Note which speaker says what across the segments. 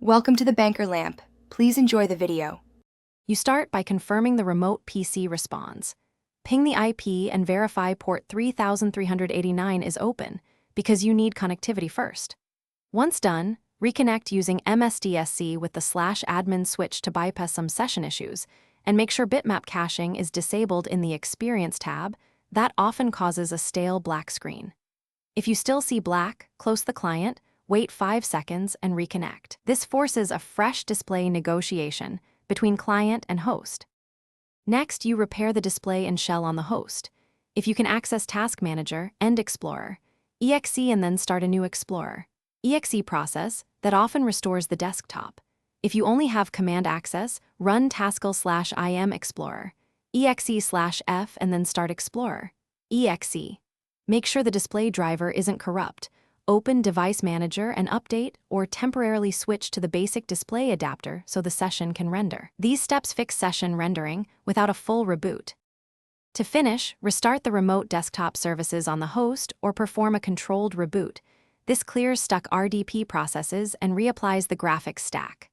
Speaker 1: Welcome to the Banker Lamp. Please enjoy the video.
Speaker 2: You start by confirming the remote PC responds. Ping the IP and verify port 3389 is open, because you need connectivity first. Once done, reconnect using MSDSC with the /admin switch to bypass some session issues, and make sure bitmap caching is disabled in the Experience tab. That often causes a stale black screen. If you still see black, close the client, wait 5 seconds, and reconnect. This forces a fresh display negotiation between client and host. Next, you repair the display and shell on the host. If you can access Task Manager, end Explorer, EXE and then start a new Explorer. EXE process that often restores the desktop. If you only have command access, run Taskle/IM Explorer, EXE/F and then start Explorer, EXE. Make sure the display driver isn't corrupt. Open Device Manager and update or temporarily switch to the basic display adapter so the session can render. These steps fix session rendering without a full reboot. To finish, restart the remote desktop services on the host or perform a controlled reboot. This clears stuck RDP processes and reapplies the graphics stack.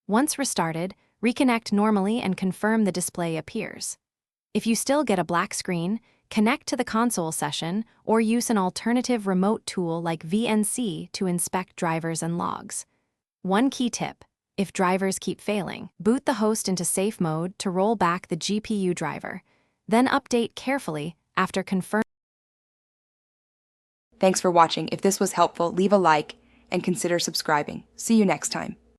Speaker 2: Once restarted, reconnect normally and confirm the display appears. If you still get a black screen, connect to the console session or use an alternative remote tool like VNC to inspect drivers and logs. One key tip: if drivers keep failing, boot the host into safe mode to roll back the GPU driver. Then update carefully after confirming.
Speaker 1: Thanks for watching. If this was helpful, leave a like and consider subscribing. See you next time.